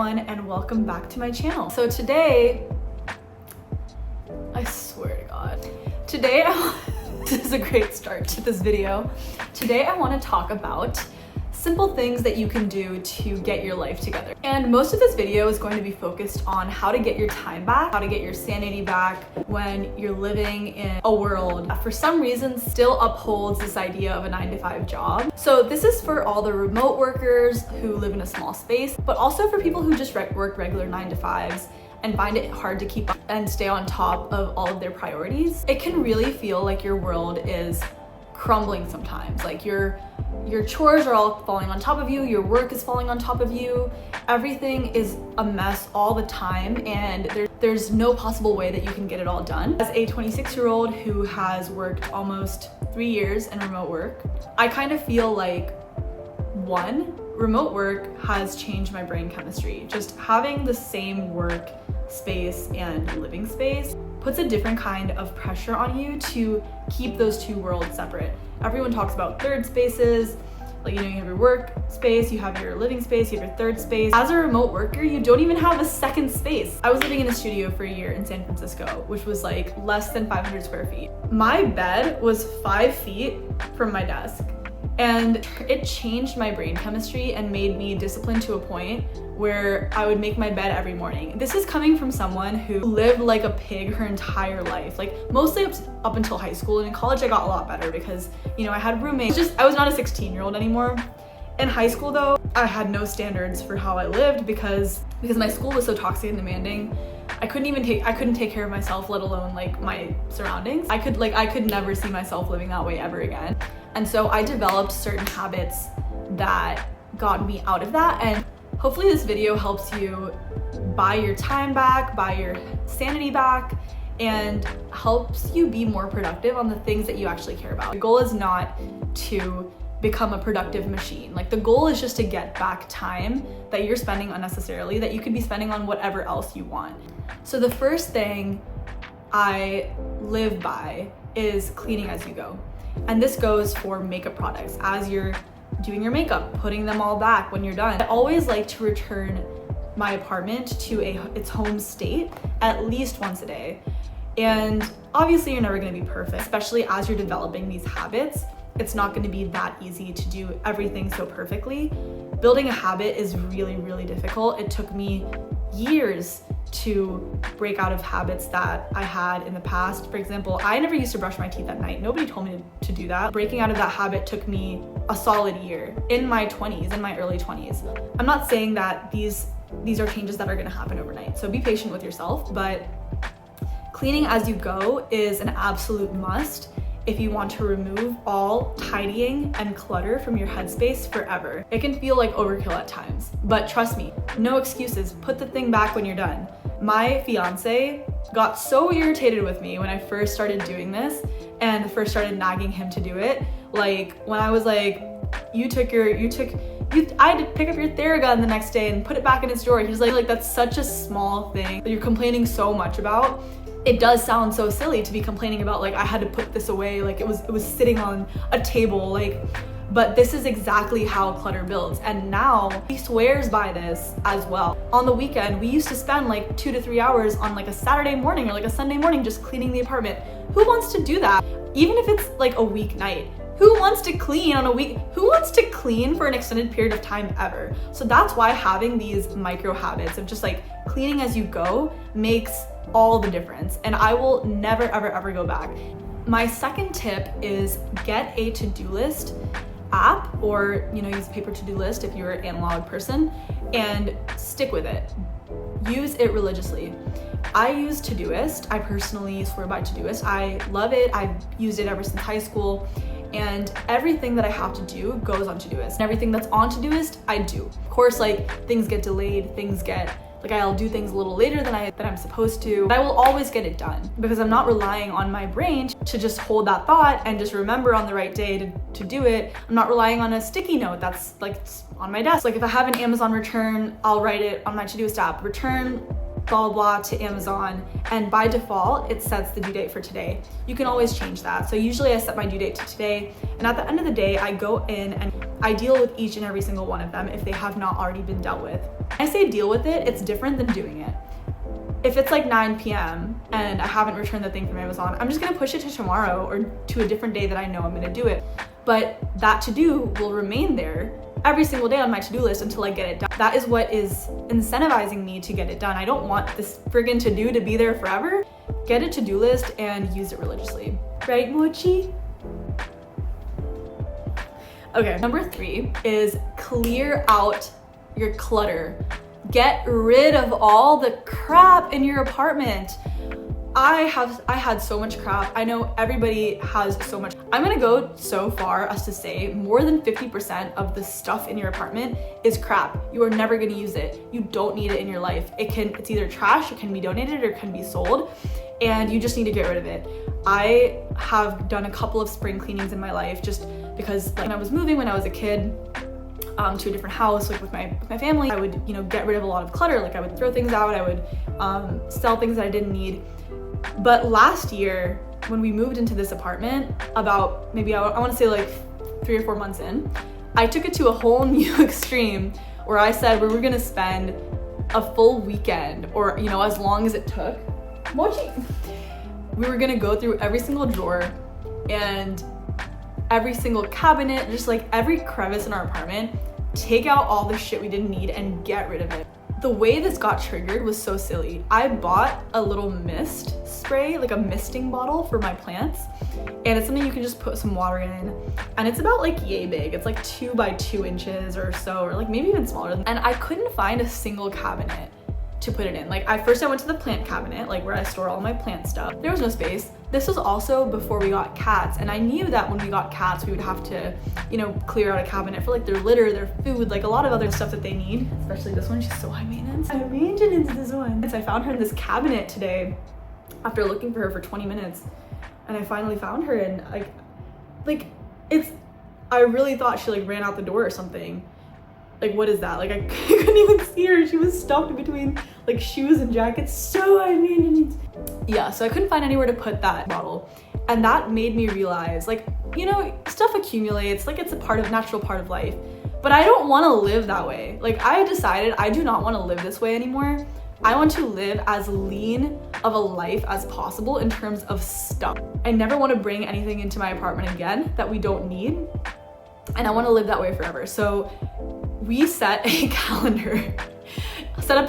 everyone, and welcome back to my channel. So today, I swear to God, this is a great start to this video. Today I want to talk about simple things that you can do to get your life together. And most of this video is going to be focused on how to get your time back, how to get your sanity back when you're living in a world that for some reason still upholds this idea of a 9-to-5 job. So this is for all the remote workers who live in a small space, but also for people who just work regular 9-to-5s and find it hard to keep up and stay on top of all of their priorities. It can really feel like your world is crumbling sometimes. Like your chores are all falling on top of you, your work is falling on top of you, everything is a mess all the time, and there's no possible way that you can get it all done. As a 26-year-old who has worked almost 3 years in remote work, I kind of feel like, one, remote work has changed my brain chemistry. Just having the same work space and living space puts a different kind of pressure on you to keep those two worlds separate. Everyone talks about third spaces, like, you know, you have your work space, you have your living space, you have your third space. As a remote worker, you don't even have a second space. I was living in a studio for a year in San Francisco, which was like less than 500 square feet. My bed was 5 feet from my desk, and it changed my brain chemistry and made me disciplined to a point where I would make my bed every morning. This is coming from someone who lived like a pig her entire life, like mostly up until high school. And in college I got a lot better because, you know, I had roommates. I was not a 16-year-old anymore. In high school though, I had no standards for how I lived because my school was so toxic and demanding. I couldn't take care of myself, let alone like my surroundings. I could never see myself living that way ever again. And so I developed certain habits that got me out of that, and hopefully this video helps you buy your time back, buy your sanity back, and helps you be more productive on the things that you actually care about. The goal is not to become a productive machine. Like, the goal is just to get back time that you're spending unnecessarily that you could be spending on whatever else you want. So the first thing I live by is cleaning as you go. And this goes for makeup products. As you're doing your makeup, putting them all back when you're done. I always like to return my apartment to its home state at least once a day. And obviously you're never gonna be perfect, especially as you're developing these habits. It's not gonna be that easy to do everything so perfectly. Building a habit is really, really difficult. It took me years to break out of habits that I had in the past. For example, I never used to brush my teeth at night. Nobody told me to do that. Breaking out of that habit took me a solid year in my 20s, in my early 20s. I'm not saying that these are changes that are gonna happen overnight, so be patient with yourself, but cleaning as you go is an absolute must if you want to remove all tidying and clutter from your headspace forever. It can feel like overkill at times, but trust me, no excuses. Put the thing back when you're done. My fiance got so irritated with me when I first started doing this and first started nagging him to do it. Like, when I was like, I had to pick up your Theragun the next day and put it back in its drawer. He was like, that's such a small thing that you're complaining so much about. It does sound so silly to be complaining about, like, I had to put this away, like it was sitting on a table, like, but this is exactly how clutter builds. And now he swears by this as well. On the weekend, we used to spend like 2 to 3 hours on like a Saturday morning or like a Sunday morning just cleaning the apartment. Who wants to do that? Even if it's like a weeknight. Who wants to clean on a week? Who wants to clean for an extended period of time ever? So that's why having these micro habits of just like cleaning as you go makes all the difference. And I will never, ever, ever go back. My second tip is get a to-do list app, or, you know, use paper to-do list if you're an analog person, and stick with it. Use it religiously. I use Todoist. I personally swear by Todoist. I love it. I've used it ever since high school. And everything that I have to do goes on Todoist. And everything that's on Todoist, I do. Of course, like, things get delayed, I'll do things a little later than I'm supposed to, but I will always get it done because I'm not relying on my brain to just hold that thought and just remember on the right day to do it. I'm not relying on a sticky note that's like on my desk. Like, if I have an Amazon return, I'll write it on my Todoist app. Return blah, blah, blah to Amazon. And by default, it sets the due date for today. You can always change that. So usually I set my due date to today. And at the end of the day, I go in and I deal with each and every single one of them if they have not already been dealt with. When I say deal with it, it's different than doing it. If it's like 9 p.m. and I haven't returned the thing from Amazon, I'm just gonna push it to tomorrow or to a different day that I know I'm gonna do it. But that to-do will remain there every single day on my to-do list until I get it done. That is what is incentivizing me to get it done. I don't want this friggin' to-do to be there forever. Get a to-do list and use it religiously. Right, Mochi? Okay, number 3 is clear out your clutter. Get rid of all the crap in your apartment. I had so much crap. I know everybody has so much. I'm gonna go so far as to say more than 50% of the stuff in your apartment is crap. You are never gonna use it. You don't need it in your life. It's either trash, it can be donated, or it can be sold, and you just need to get rid of it. I have done a couple of spring cleanings in my life just because when I was moving when I was a kid, to a different house, like with my family, I would, get rid of a lot of clutter. Like I would throw things out, I would sell things that I didn't need. But last year, when we moved into this apartment, about maybe I want to say like 3 or 4 months in, I took it to a whole new extreme where I said we were gonna spend a full weekend, or as long as it took. Mochi. We were gonna go through every single drawer and every single cabinet, just like every crevice in our apartment, take out all the shit we didn't need and get rid of it. The way this got triggered was so silly. I bought a little mist spray, like a misting bottle for my plants, and it's something you can just put some water in, and it's about like yay big. It's like 2 by 2 inches or so, or like maybe even smaller. And I couldn't find a single cabinet to put it in. Like I went to the plant cabinet, like where I store all my plant stuff. There was no space. This was also before we got cats, and I knew that when we got cats, we would have to, clear out a cabinet for like their litter, their food, like a lot of other stuff that they need, especially this one. She's so high maintenance. High maintenance, this one. So I found her in this cabinet today after looking for her for 20 minutes, and I finally found her, and I really thought she like ran out the door or something. Like, what is that? Like, I couldn't even see her. She was stuffed between like shoes and jackets. So I mean, yeah, so I couldn't find anywhere to put that bottle. And that made me realize, like, stuff accumulates, like it's a natural part of life. But I don't want to live that way. Like, I decided I do not want to live this way anymore. I want to live as lean of a life as possible in terms of stuff. I never want to bring anything into my apartment again that we don't need. And I want to live that way forever. So we set up a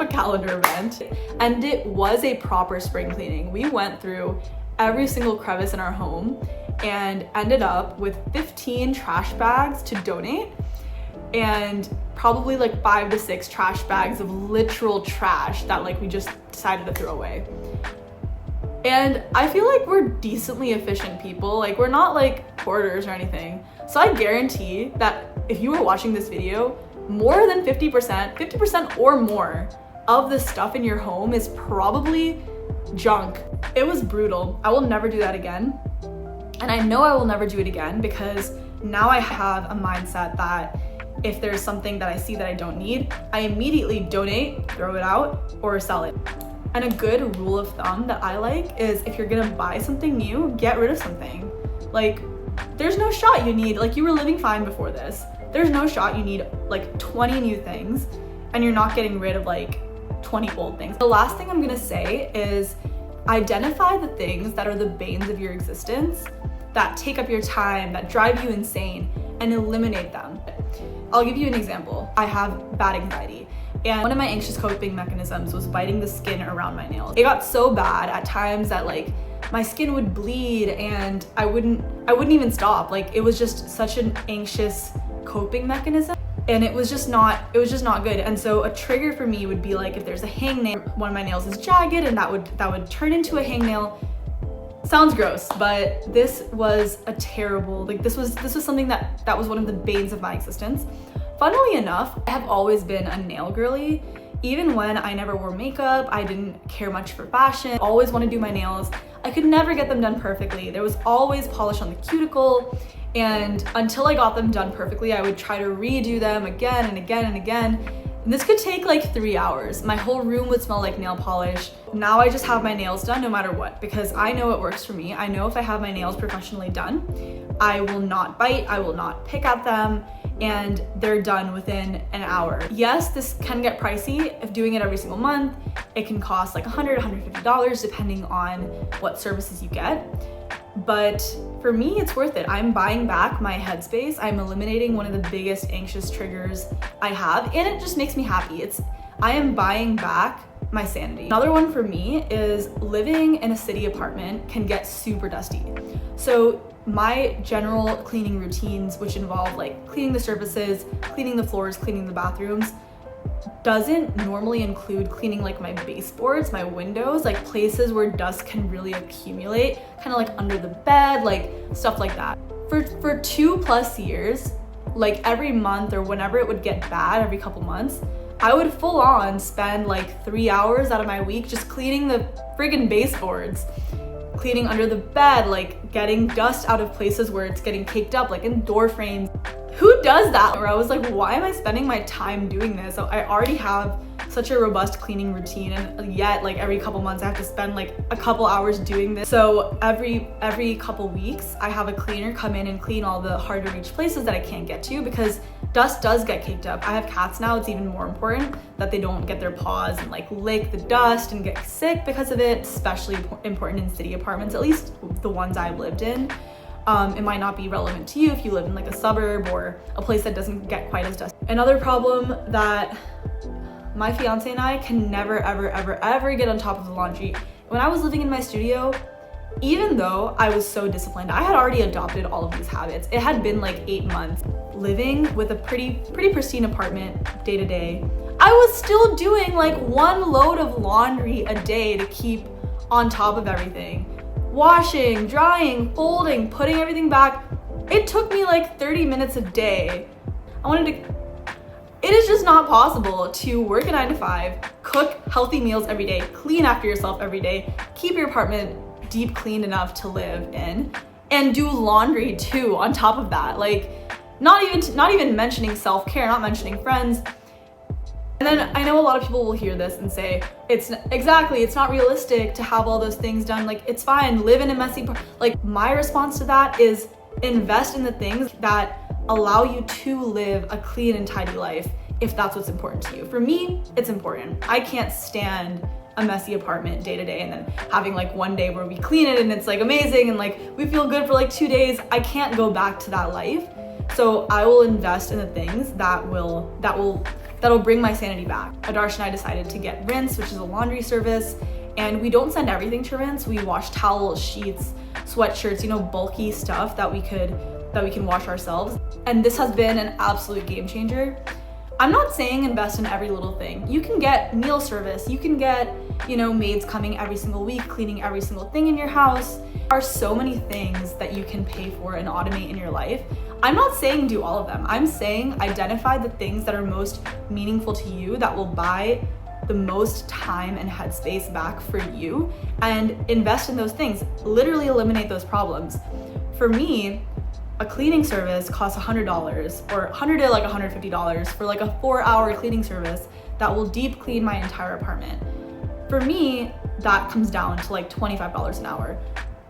calendar event, and it was a proper spring cleaning. We went through every single crevice in our home and ended up with 15 trash bags to donate, and probably like 5 to 6 trash bags of literal trash that like we just decided to throw away. And I feel like we're decently efficient people. Like, we're not like hoarders or anything. So I guarantee that if you were watching this video, more than 50% or more of the stuff in your home is probably junk. It was brutal. I will never do that again. And I know I will never do it again because now I have a mindset that if there's something that I see that I don't need, I immediately donate, throw it out, or sell it. And a good rule of thumb that I like is if you're gonna buy something new, get rid of something. Like, there's no shot you need, like, you were living fine before this. There's no shot you need like 20 new things and you're not getting rid of like 20 old things. The last thing I'm gonna say is identify the things that are the banes of your existence, that take up your time, that drive you insane, and eliminate them. I'll give you an example. I have bad anxiety, and one of my anxious coping mechanisms was biting the skin around my nails. It got so bad at times that like my skin would bleed and I wouldn't even stop. Like, it was just such an anxious coping mechanism, and it was just not good. And so a trigger for me would be like if there's a hangnail, one of my nails is jagged, and that would turn into a hangnail. Sounds gross, but this was a terrible, like this was something that was one of the banes of my existence. Funnily enough, I have always been a nail girly. Even when I never wore makeup, I didn't care much for fashion, always want to do my nails. I could never get them done perfectly. There was always polish on the cuticle, and until I got them done perfectly, I would try to redo them again and again and again. And this could take like 3 hours. My whole room would smell like nail polish. Now I just have my nails done no matter what, because I know it works for me. I know if I have my nails professionally done, I will not bite, I will not pick at them, and they're done within an hour. Yes, this can get pricey. If doing it every single month, it can cost like $100, $150 depending on what services you get. But for me, it's worth it. I'm buying back my headspace. I'm eliminating one of the biggest anxious triggers I have, and it just makes me happy. I am buying back my sanity. Another one for me is living in a city apartment can get super dusty. So my general cleaning routines, which involve like cleaning the surfaces, cleaning the floors, cleaning the bathrooms, doesn't normally include cleaning like my baseboards, my windows, like places where dust can really accumulate, kind of like under the bed, like stuff like that. For 2+ years, like every month or whenever it would get bad, every couple months, I would full on spend like 3 hours out of my week just cleaning the friggin' baseboards, cleaning under the bed, like getting dust out of places where it's getting caked up, like in door frames. Who does that? Where I was like, why am I spending my time doing this? So I already have such a robust cleaning routine, and yet like every couple months I have to spend like a couple hours doing this. So every couple weeks I have a cleaner come in and clean all the hard to reach places that I can't get to, because dust does get caked up. I have cats now. It's even more important that they don't get their paws and like lick the dust and get sick because of it, especially important in city apartments, at least the ones I've lived in. It might not be relevant to you if you live in like a suburb or a place that doesn't get quite as dusty. Another problem that my fiance and I can never, ever get on top of the laundry. When I was living in my studio, even though I was so disciplined, I had already adopted all of these habits. It had been like 8 months living with a pretty pristine apartment day to day. I was still doing like 1 load of laundry a day to keep on top of everything. Washing, drying, folding, putting everything back. It took me like 30 minutes a day. It is just not possible to work a 9 to 5, cook healthy meals every day, clean after yourself every day, keep your apartment deep cleaned enough to live in, and do laundry too on top of that. Like not even mentioning self-care, not mentioning friends. And then I know a lot of people will hear this and say, it's not realistic to have all those things done. Like, it's fine, live in a messy like, my response to that is invest in the things that allow you to live a clean and tidy life, if that's what's important to you. For me, it's important. I can't stand a messy apartment day to day and then having like one day where we clean it and it's like amazing and like we feel good for like 2 days. I can't go back to that life. So I will invest in the things that'll bring my sanity back. Adarsh and I decided to get Rinse, which is a laundry service, and we don't send everything to Rinse. We wash towels, sheets, sweatshirts, bulky stuff that we can wash ourselves. And this has been an absolute game changer. I'm not saying invest in every little thing. You can get meal service, you can get, maids coming every single week, cleaning every single thing in your house. There are so many things that you can pay for and automate in your life. I'm not saying do all of them. I'm saying identify the things that are most meaningful to you, that will buy the most time and headspace back for you, and invest in those things. Literally eliminate those problems. For me, a cleaning service costs $100 or $100 to like $150 for like a 4-hour cleaning service that will deep clean my entire apartment. For me, that comes down to like $25 an hour.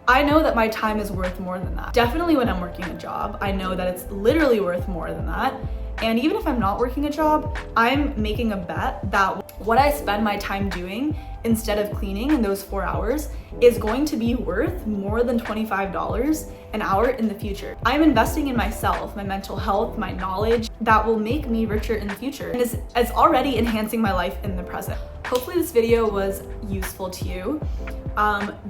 I know that my time is worth more than that. Definitely when I'm working a job, I know that it's literally worth more than that. And even if I'm not working a job, I'm making a bet that what I spend my time doing instead of cleaning in those 4 hours is going to be worth more than $25 an hour in the future. I'm investing in myself, my mental health, my knowledge, that will make me richer in the future, and is already enhancing my life in the present. Hopefully this video was useful to you.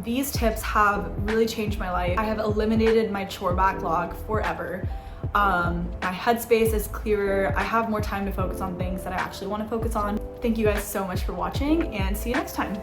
These tips have really changed my life. I have eliminated my chore backlog forever. My headspace is clearer. I have more time to focus on things that I actually want to focus on. Thank you guys so much for watching, and see you next time.